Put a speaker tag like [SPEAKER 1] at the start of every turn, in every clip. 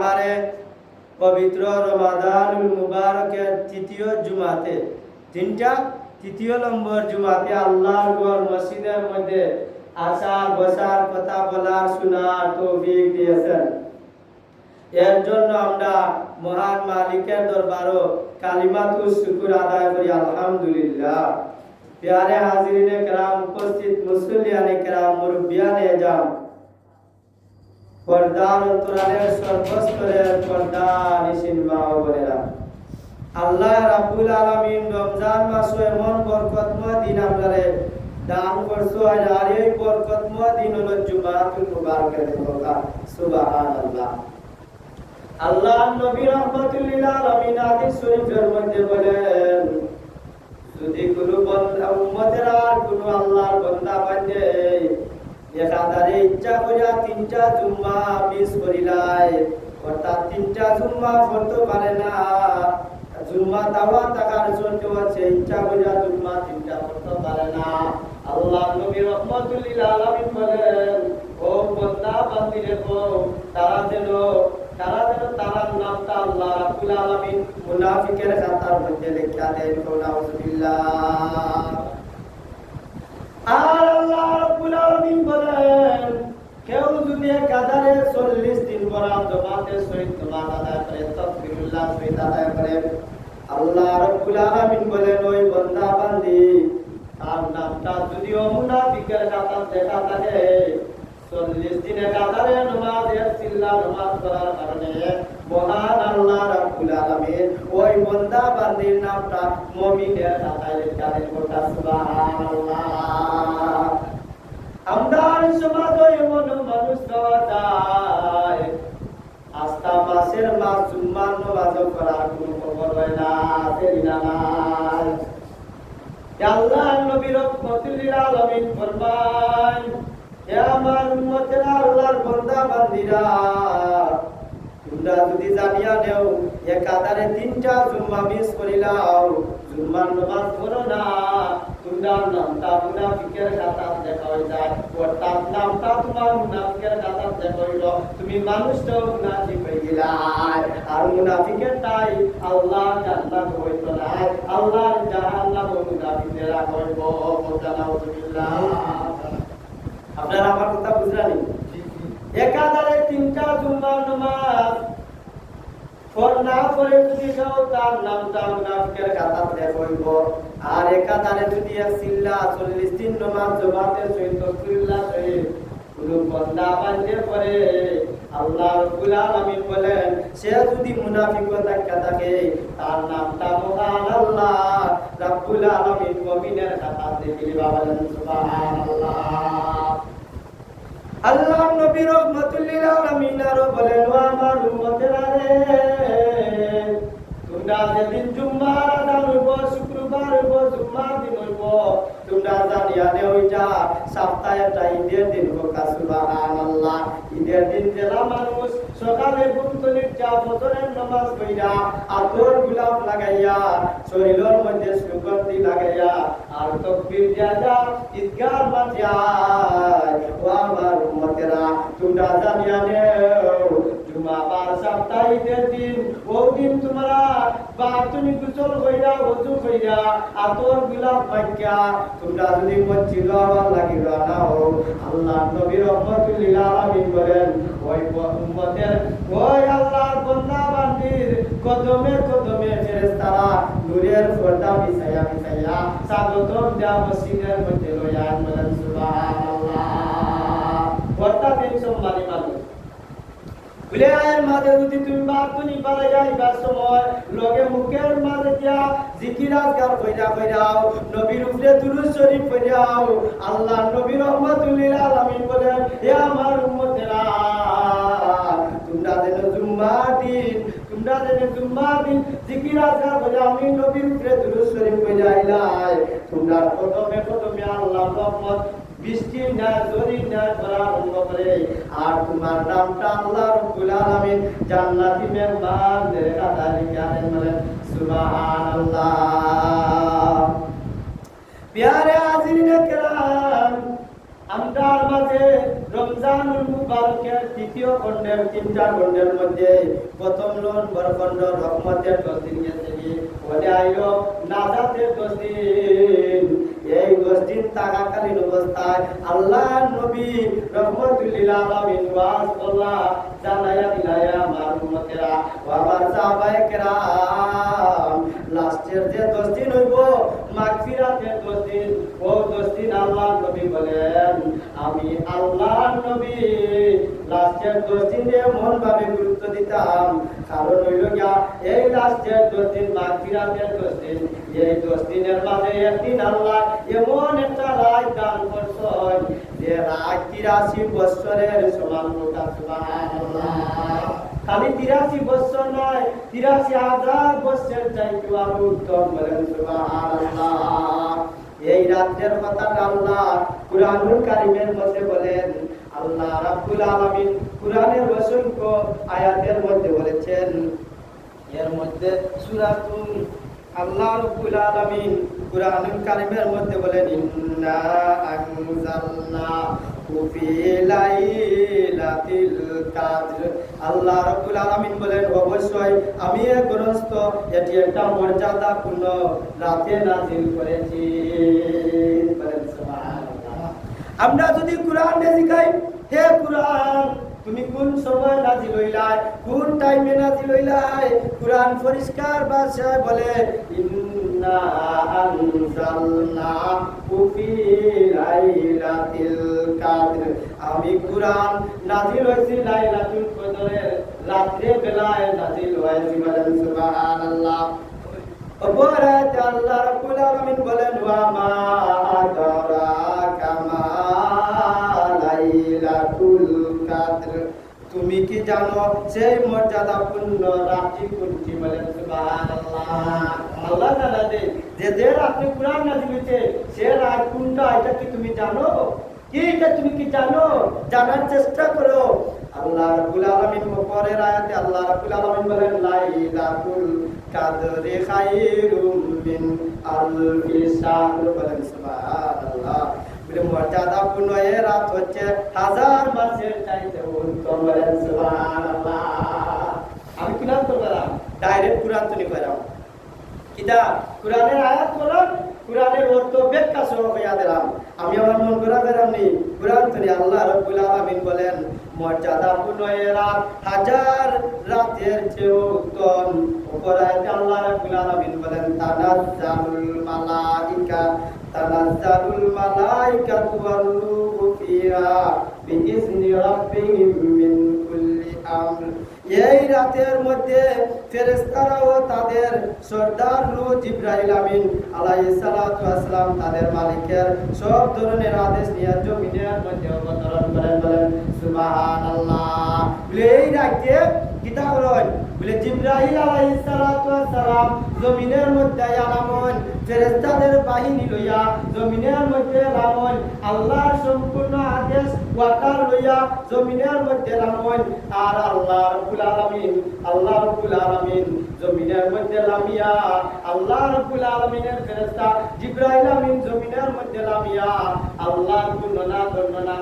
[SPEAKER 1] हमारे पवित्र रमादानुल मुबारकेर तृतीय जुमाते तृतीय नम्बर जुमाते आल्लाहर घर मस्जिदेर मध्य आसार बसार कथा बलार शोनार तौफिक दिয়েছেন। এর জন্য আমরা মহান মালিকের দরবারে কালিমাতুশ শুকর আদায় করি আলহামদুলিল্লাহ। प्यारे हाजिরিনে کرام উপস্থিত মুসল্লিয়ানে کرام মুরব্বিয়ানে আজম পর্দার অন্তরালের সর্বস্তরের পর্দা নিশিন মা ও বোনেরা, আল্লাহ রাব্বুল আলামিন রমজান মাসে এমন বরকতময় দিন আমাদের দান করছো। আর এই বরকতময় দিন হলো জুমাতুল মুবারকের কথা। সুবহানাল্লাহ। আল্লাহ নবী রাহমাতুল লিল আলামিন হাদিস শরীফের মধ্যে বলেন, যদি কোনো বান্দা উম্মতের আর কোনো আল্লাহর বান্দা বান্দে একাধারে ইচ্ছা করিয়া তিনটা জুম্মা মিস করিলাই, অর্থাৎ তিনটা জুম্মা পড়তে পারে না, জুম্মা দাওয়া থাকার জন্য সে ইচ্ছা করিয়া জুম্মা তিনটা পড়তে পারে না, আল্লাহ নবী রাহমাতুল লিল আলামিন বলেন, ও বান্দা বান্দিরে গো, তারা যেন তার নামটা আল্লাহ রাব্বুল আলামিন মুনাফিকের খাতার মধ্যে লিখা দেন। নাউযুবিল্লাহ। আর আল্লাহ রাব্বুল আলামিন বলেন, কেউ যদি একাধারে 40 দিন পড়া জামাতের সহিত নামাজ আদায় করে, তাকবীরুল্লাহ সহিত আদায় করে, আল্লাহ রাব্বুল আলামিন বলেন, ওই বান্দা বান্দি তার নামটা যদিও মুনাফিকের খাতায় লেখা থাকে, 40 দিন একাধারে নামাজের চিল্লা নামাজ পড়ার কারণে মহান আল্লাহ রাব্বুল আলামিন ওই বান্দা বান্দির নামটা মুমিনের খাতায় লেখা দেন। সুবহানাল্লাহ। আমরা সমাজে এমন মানুষ পাওয়া যায়, আস্থা মাসের মাস জুম্মার নামাজ পড়ার কোনো খবর হয় না, দেরি নামাজ। আল্লাহ নবী রাহমাতুল লিল আলামিন ফরমান, হে আমার উম্মতেরা, আল্লাহর বান্দা বান্দিরা, তোমরা যদি জানিয়া নেও একাধারে তিনটা জুম্মা মিস করিলাও, জুম্মার নামাজ পড়ো না, তোমরা নামটা মুনাফিকের খাতায় লেখা হয়ে যায়, অর্থাৎ নামটা তোমার মুনাফিকের খাতায় লেখা হইল, তুমি মানুষটাও মুনাফিক হয়ে গেলা। আর মুনাফিকেরটাই আল্লাহ জান্নাত হইত না, আল্লাহ জাহান্নাম মুনাফিকদের হইব। নাউযুবিল্লাহ। আপনারা আমার কথা বুঝলেন? একাধারে তিনটা জুম্মার নামাজ না পড়ে যদি কেউ তার নামটা মুনাফিকের খাতায় লেখা হইব। আর একাধারে যদি চিল্লা 40 দিন নামাজ জামাতের সহিত তাকবীরুল্লাহ সহিত কোনো বান্দা বান্দে পড়ে, আল্লাহ রাব্বুল আলামিন বলেন, সে যদি মুনাফিক থাকে তার নামটা মহান আল্লাহ রাব্বুল আলামিন মুমিনের খাতায় লিখে বলেন। সুবহানাল্লাহ। আল্লাহ নবী রাহমাতুল লিল আলামিন আরো বলেন, ও আমার উম্মতেরা রে, তোমরা যেদিন জুম্মার আযান হইব, শুক্রবার হইব, জুম্মার দিন হইব, তোমরা জানিয়া নে ওইটা সপ্তাহে একটা ঈদের দিন হোক। সুবহানাল্লাহ। ঈদের দিন যারা মানুষ সকালে ঘুম থেকে উঠা ফজরের নামাজ পড়া আতর গোলাপ লাগাইয়া শরীরের মধ্যে সুগন্ধি লাগাইয়া আর তাকবীর দিয়া ঈদগাহ মাঝে, ও আমার উম্মতেরা, তোমরা জানিয়া নেও জুমাবার সপ্তাহে ঈদের দিন, ওই দিন তোমরা তুমি গোসল কইরা ওযু কইরা আতর গোলাপ মাখিয়া তোমরা যদি মসজিদে আবার লাগিবা না হও, আল্লাহ নবী রাহমাতুল লিল আলামিন বলেন, ওই উম্মতের ওই আল্লাহর বান্দা বান্দির কদমে কদমে ফেরেশতারা নূরের পর্দা বিছাইয়া বিছাইয়া স্বাগতম দেয়া মসজিদের মধ্যে লইয়া বলেন। সুবহানাল্লাহ। পর্দা দিন সম্মানী মানুষ বলে আয়ের মাঝে যদি তুমি বাতুনি পারে যাইবার সময় লগে মুখের মাঝে দিয়া জিকির আজকার কইরা কইরাও, নবীর উপরে দুরূদ শরীফ পড়াও। আল্লাহ নবী রাহমাতুল লিল আলামিন বলেন, হে আমার উম্মতেরা, তোমরা যেন জুম্মার দিন জিকির আজকার কইরা আমি নবীর উপরে দুরূদ শরীফ পড়াইলাই, তোমরা কদমে কদমে আল্লাহর রহমত বৃষ্টি না জরি না করা আরম্ভ করে, আর তোমার নামটা আল্লাহ রাব্বুল আলামিন জান্নাতি মেহমানদের খাতায় লিখে দেন। বলেন সুবহানাল্লাহ। প্যারে হাজিরিনে কেরাম, আমরার মাঝে রমজানুল মুবারকের তৃতীয় খণ্ডের 3টা খণ্ডের মধ্যে প্রথম নম্বর খণ্ড রহমতের 10 দিন গেছে বলে আইলো নাজাতের 10 দিন। এই 10 দিন থাকাকালীন অবস্থায় আল্লাহর নবী রহমতুল লিল আলামিন ওয়াজ করলা জানায়া দিলায়া আমার উম্মতেরা ও আমার সাহাবায়ে কেরাম লাস্টের যে 10 দিন হইব মাগফিরাতের 10 দিন, ও 10 দিন আল্লাহর নবী বলেন আমি আল্লাহর নবী লাস্টের 10 দিনে মন ভাবে গুরুত্ব দিতাম। কারণ হইল গিয়া এই লাস্টের 10 দিন মাগফিরাতের 10 দিন, এই 10 দিনের মাঝে একদিন আল্লাহ এমন একটা রাত দান করছেন যে রাত 83 বছরের সমান। সুবহানাল্লাহ। খালি 83 বছর নয়, 83,000 বছর চাইতেও আরো উত্তম। বলেন সুবহানাল্লাহ। এই রাতের কথাটা আল্লাহ কুরআনুল কারীমের মধ্যে বলেন। আল্লাহ রাব্বুল আলামিন কুরআনের অসংখ্য আয়াতের মধ্যে বলেছেন। এর মধ্যে সূরাতুল আল্লাহ রাব্বুল আলামিন কুরআনুল কারীমের মধ্যে বলেন ইন্না আনজালনাহু ফি লাইলাতিল কাদর। আল্লাহ রাব্বুল আলামিন বলেন অবশ্যই আমি এই গ্রন্থ এটি একটা মর্যাদাপূর্ণ রাতে নাযিল করেছি। বলেন সুবহানাল্লাহ। আমরা যদি কোরআনে শিখাই হে কোরআন তুমি কোন সময় নাযিল হইলাই, কোন টাইমে নাযিল হইলাই, কোরআন পরিষ্কার ভাষায় বলে ইন্না আনজালনাহু ফি লাইলাতিল কাদর। আমি কোরআন নাযিল হইছি লাইলাতুল কদরের রাতের বেলায় নাযিল হয়েছে। বলেন সুবহানাল্লাহ। অপরাধ আল্লাহ রাব্বুল আলামিন বলেন ওয়া মা আদরাকা মা লাইলাতুল কাদর। তুমি কি জানো সেই মর্যাদাপূর্ণ রাতটি কোনটি? বলেন সুবহানাল্লাহ। আল্লাহ তাআলা যে রাতে কুরআন নাযিল হয়েছে সে রাত কোনটা এটা কি তুমি জানো? কি এটা তুমি কি জানো? জানার চেষ্টা করো। আল্লাহ রাব্বুল আলামিন পরের আয়াতে আল্লাহ রাব্বুল আলামিন বলেন লাইলাতুল কাদরি খায়রুম মিন আলফি শাহর। বলেন সুবহানাল্লাহ। বলে মর্যাদাপূর্ণ এই রাত হচ্ছে 1000 মাসের চাইতে উত্তম। বলেন সুবহানাল্লাহ। আমি কুরআন পড়লাম, ডাইরেক্ট কুরআন তো নিলাম কিতা কুরআনের আয়াত পড়লাম, কুরআনের অর্থ ব্যাখ্যা সহ কইয়া দিলাম। আমি আমার মন করা দিলামনি কুরআন তো আল্লাহ রাব্বুল আলামিন বলেন মর্যাদাপূর্ণ এই রাত 1000 রাতের চেয়ে উত্তম। অপরাধ আল্লাহ রাব্বুল আলামিন বলেন তানাজ্জালুল মালাইকাতু ওয়ার রূহু ফিহা বিইজনি রাব্বিহিম মিন কুল্লি আমর। এই রাতের মধ্যে ফেরেশতারা ও তাদের সর্দার নূহ জিবরাইল আমিন আলাইহিস সালাতু ওয়াস সালাম তাদের মালিকের সব ধরনের আদেশ নিয়ে জমিনের মধ্যে অবতরণ করেন। বলেন সুবহানাল্লাহ। এই রাতে কিতা করেন? বলে জিবরাইল আলাইহিস সালাতু ওয়াস সালাম জমিনের মধ্যে আলামন ফেরেশতাদের বাহিনী লইয়া জমিনের মধ্যে আলামন আল্লাহর সম্পূর্ণ আদেশ ওয়াকার লইয়া জমিনের মধ্যে আলামন। আর আল্লাহ রাব্বুল আলামিন জমিনের মধ্যে লামিয়া আল্লাহ রাব্বুল আলামিনের ফেরেশতা জিবরাইল আমিন জমিনের মধ্যে লামিয়া আল্লাহর বর্ণনা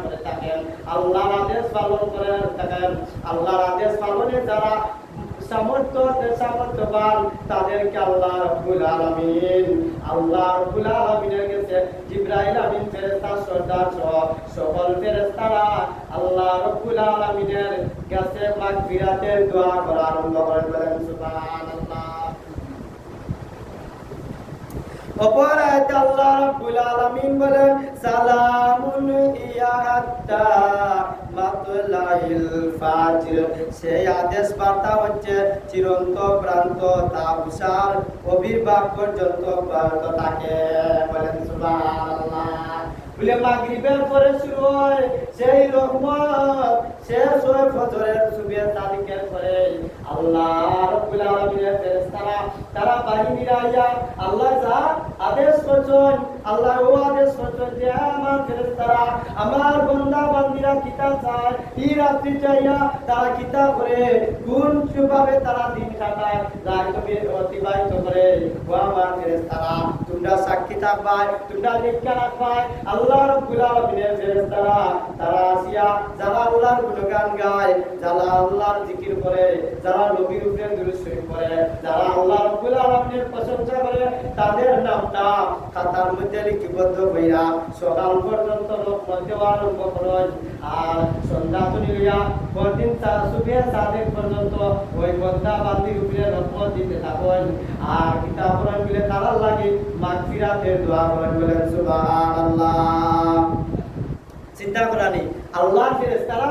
[SPEAKER 1] করে থাকেন, আল্লাহর আদেশ পালন করে থাকেন। আল্লাহর আদেশ পালনে যারা সামর্থ্যবান তাদেরকে আল্লাহ রাব্বুল আলামিনের কাছে জিবরাইল আমিন ফেরেশতা সর্দার সহ সকল ফেরেশতারা আল্লাহ রাব্বুল আলামিনের কাছে মাগফিরাতের দোয়া করা আরম্ভ করেন। বলেন সুবহানাল্লাহ। অপরাধ আল্লাহ রাব্বুল আলামিন বলেন সালামুন হিয়া হাত্তা মাতলাইল ফাজর। সেই আদেশ বার্তা হচ্ছে চিরন্ত প্রান্ত তাবসার আবির্ভাব পর্যন্ত অব্যাহত থাকে। বলেন সুবহানাল্লাহ। বলে মাগরিবের পরে শুরু হয় সেই রহমত, শেষ হয় ফজরের সুবহে তারিকের পরে। আল্লাহ রাব্বুল আলামিনের ফেরেশতারা তারা বাহিনীরা আইয়া আল্লাহ যা আদেশ করছেন, আল্লাহ ও আদেশ করছেন যে আমার ফেরেশতারা আমার বান্দা বান্দীরা কিতা চায় এই রাত্রি চাইয়া তারা কিতা করে কোন ভাবে তারা দিন কাটায় রাত অতিবাহিত করে। ও আমার ফেরেশতারা তোমরা তোমরা সাক্ষী থাকবাই, তোমরা লিখা রাখবাই আল্লাহ রাব্বুল আলামিনের ফেরেশতারা তারা আসিয়া যারা আল্লাহর গুণগান গায়, যারা আল্লাহর জিকির করে, যারা নবীর উপরে দুরূদ শরীফ পড়ে, যারা আল্লাহ রাব্বুল আলামিনের প্রশংসা করে, তাদের নামটা খাতার মধ্যে লিপিবদ্ধ হইয়া সকাল পর্যন্ত রহমত দেওয়া আরম্ভ করেন। আর সন্ধ্যা তুলিয়া পরদিন সুবিয়া সাদেক পর্যন্ত ওই বন্দা বান্দির উপরে রহমত দিতে থাকেন। আর কিতাব পড়েন বলে তারা লাগে মাগফিরাতের দোয়া করেন, বলেন সুবহানাল্লাহ। চিন্তা করানি আল্লাহর ফেরেশতারা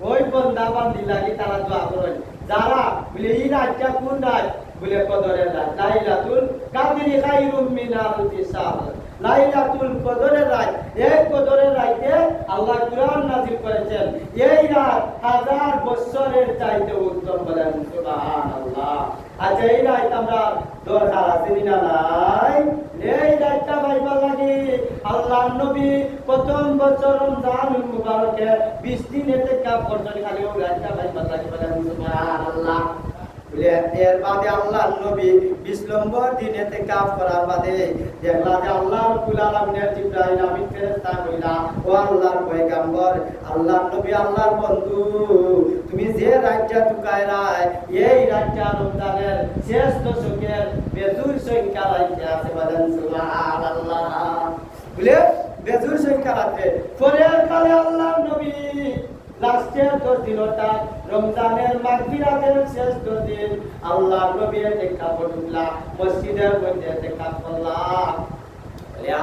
[SPEAKER 1] ওই বন্দা বান্দি লাগি তারা দোয়া করেন। যারা বলে এই রাতটা কোন রাত, বলে কদরের রাত, লাইলাতুল কাদরি খায়রুম মিন আলফি শাহর। লাইলাতুল কদরের রাত, এই কদরের রাতে আল্লাহ কুরআন নাযিল করেছেন, এই রাত 1000 বছরের চাইতে উত্তম, বলেন সুবহানাল্লাহ। আচ্ছা এই রাত আমরা দরকার আছে না নাই? এই রাতটা ভাইবার লাগে আল্লাহর নবী প্রথম বছর রমজানুল মুবারকে 20 দিন ইতিকাফ করতেন, খালি ওই রাতটা ভাইবার লাগে, বলেন সুবহানাল্লাহ। এর বাদে আল্লাহর নবী 20 নম্বর দিন ইতিকাফ করার বাদে দেখলা যে আল্লাহ রাব্বুল আলামিনের জিবরাইল আমিন ফেরেশতা কইলা, ও আল্লাহর পয়গম্বর, আল্লাহর নবী, আল্লাহর বন্ধু, তুমি যে রাতটা টুকাইরাই এই রাতটা রমজানের শেষ দশকের বেজুর সংখ্যা রাইতে আছে, বলেন সুবহানাল্লাহ। বলে বেজুর সংখ্যা রাতে পরের কালে আল্লাহর নবী লাস্টের 10 দিনটা রমজানের মাগফিরাতের শেষ 10 দিন আল্লাহর নবী ইতিকাফ করলা, মসজিদের মধ্যে ইতিকাফ করলা।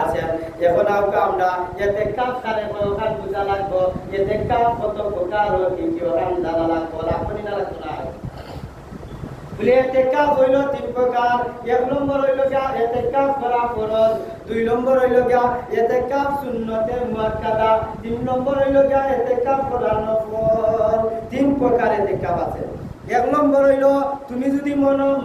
[SPEAKER 1] আছেন এখন আমরা ইতিকাফ করে ওখান বুঝা লাগবো, ইতিকাফ কত প্রকার ও কি কি ওখান জানা লাগবো, লাগবো না লাগবো না। বলে ইতিকাফ হইল 3 প্রকার। 1 নম্বর হইল গিয়া ইতিকাফ করা ফরজ, 2 নম্বর হইল গিয়া ইতিকাফ সুন্নতে মুআক্কাদা, 3 নম্বর হইল গিয়া ইতিকাফ করা নফল। 3 প্রকার ইতিকাফ আছে। 1 নম্বর হইল তুমি যদি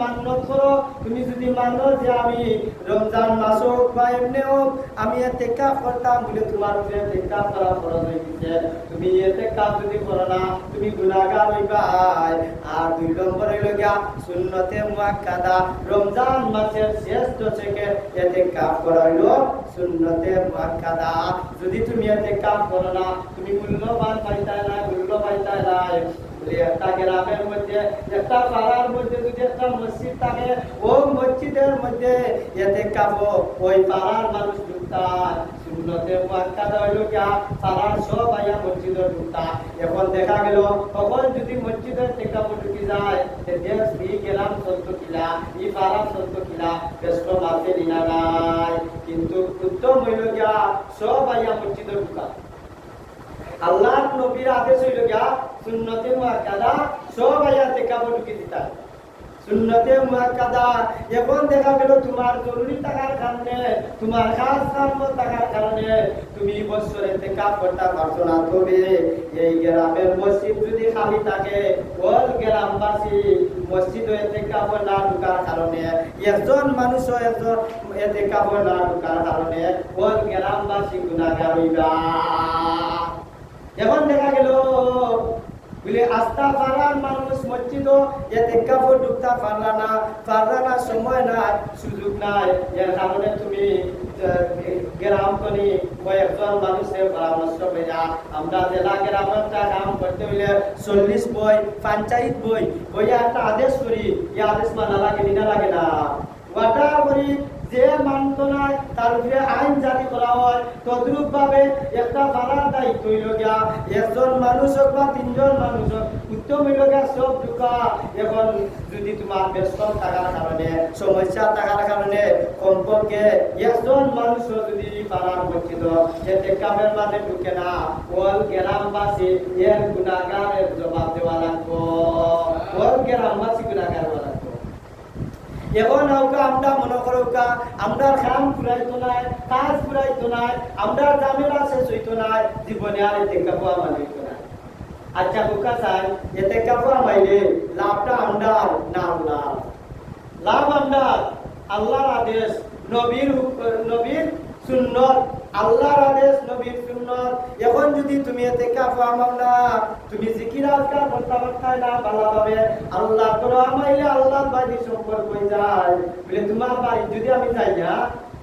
[SPEAKER 1] মান্যত করো, তুমি যদি মানো যে আমি রমজান মাস হোক বা এমনি হোক আমি ইতিকাফ করতাম, বলে তোমার উপরে ইতিকাফ করা ফরজ হয়ে গেছে, তুমি ইতিকাফ যদি করো না তুমি গুনাহগার হইবা। আর 2 নম্বর হইল গিয়া সুন্নতে মুআক্কাদা, রমজান মাসের শেষ দশকে ইতিকাফ করা হইল সুন্নতে মুআক্কাদা। যদি তুমি ইতিকাফ করো না তুমি মূল্যবান পাইতাই না, মূল্য পাইতাই না। একটা গ্রামের মধ্যে একটা পাড়ার মধ্যে যদি একটা মসজিদ থাকে, ওই মসজিদের মধ্যে ইতিকাফ ওই পাড়ার মানুষ ঢুকতায়। সুন্নতে মুআক্কাদা হইল গিয়া পাড়ার সব আয়া মসজিদে ঢুকতায়। এখন দেখা গেল তখন যদি মসজিদের ইতিকাফ ঢুকি যায় দেশ এই গ্রাম চলতো কিলা, এই পাড়া চলতো কিলা, ব্যস্ত মাসে নিনা নাই। কিন্তু উত্তম হইল গিয়া সব আয়া মসজিদে ঢুকা। আল্লাহর নবীর আদেশ হইল গিয়া সুন্নতে মুআক্কাদা সব আয়া ইতিকাফ ঢুকি দিতা। সুন্নতে মুআক্কাদা এখন দেখা গেল তোমার জরুরি টাকার কারণে, তোমার খাস কাম টাকার কারণে তুমি বছরে ইতিকাফ করতে পারছো না, তবে এই গ্রামের মসজিদ যদি খালি থাকে ওই গ্রামবাসী মসজিদে ইতিকাফ না ঢোকার কারণে, একজন মানুষও একজন ইতিকাফ না ঢোকার কারণে ওই গ্রামবাসী গুনাহগার হইবা। এখন দেখা গেল বলে আস্থা পাড়ার মানুষ মসজিদ ইতিকাফ ঢুকতে পারলা না, সময় নাই, সুযোগ নাই। এর কারণে তুমি গ্রাম কনি কয়েকজন মানুষের পরামর্শ পেয়া আমরা জেলা গ্রামের কাম করতে হইলে 40 বই পঞ্চায়েত বই একটা আদেশ করি, এই আদেশ মানা লাগে না লাগে না, ওটা করি যে মানত না তার উপরে আইন জারি করা হয়। তদ্রুপ ভাবে একটা পাড়ার দায়িত্ব হইল গিয়া একজন মানুষ হোক বা 3 জন মানুষ হোক, উত্তম হইল গিয়া সব ঢুকা। এখন যদি তোমার ব্যস্ত থাকার কারণে, সমস্যা থাকার কারণে কমপক্ষে একজন মানুষ যদি পাড়ার মসজিদ ইতিকাফের মাঝে ঢুকে না, ওই গ্রামবাসী এর গুনাহগারের জবাব দেওয়া লাগবো, ওই গ্রামবাসী গুনাহগার হওয়া লাগবো। এখন আমরা মনে করো আমরা খাম ফুরাইতো নাই, কাজ ফুরাইতো নাই, আমরা জামেলা শেষ হইতো নাই, জীবনে আর ইতিকাফ আমার হইতো না। আচ্ছা বোকা চাই ইতিকাফ আমাইলে লাভটা আমরা না লাভ আমরা আল্লাহর আদেশ, নবীর সুন্নত, আল্লাহর আদেশ নবীর সুন্নত। এখন যদি তুমি ইতিকাফ আমাও না, তুমি জিকির আজকার করতে পারতাই না ভালোভাবে, আল্লাহ করো আমাইলে আল্লাহর বাড়ি সম্পর্ক হয়ে যায়। বলে তোমার বাড়ি যদি আমি যাই না,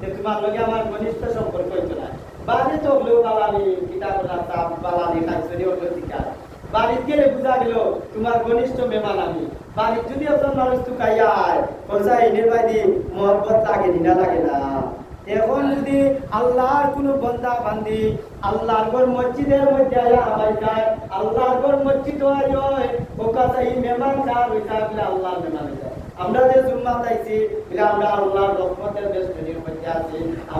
[SPEAKER 1] যে তোমার লগে আমার ঘনিষ্ঠ সম্পর্ক হইতো না বাড়ি তো হলেও বালানি কিতাবরা চাপ বালানি খাইছরি হলো শিকার বাড়িতে গেলে বুঝা গেল তোমার ঘনিষ্ঠ মেহমান আমি বাড়ির যদি একজন মানুষ তো খাইয়া আয় খরচা এনের বাইদি মহব্বত লাগে না লাগে না এখন যদি আল্লাহর কোনো বন্দা বান্দি আল্লাহর ঘর মসজিদের মধ্যে আয়া আবাই যায় আল্লাহর ঘর মসজিদ হয় ও কাছে এই মেহমান কার হইতা বলে আল্লাহর মেহমান হইতা আমরা যে জুম্মা চাইছি বলে আমরা আল্লাহর রহমতের বেষ্টনীর মধ্যে আছি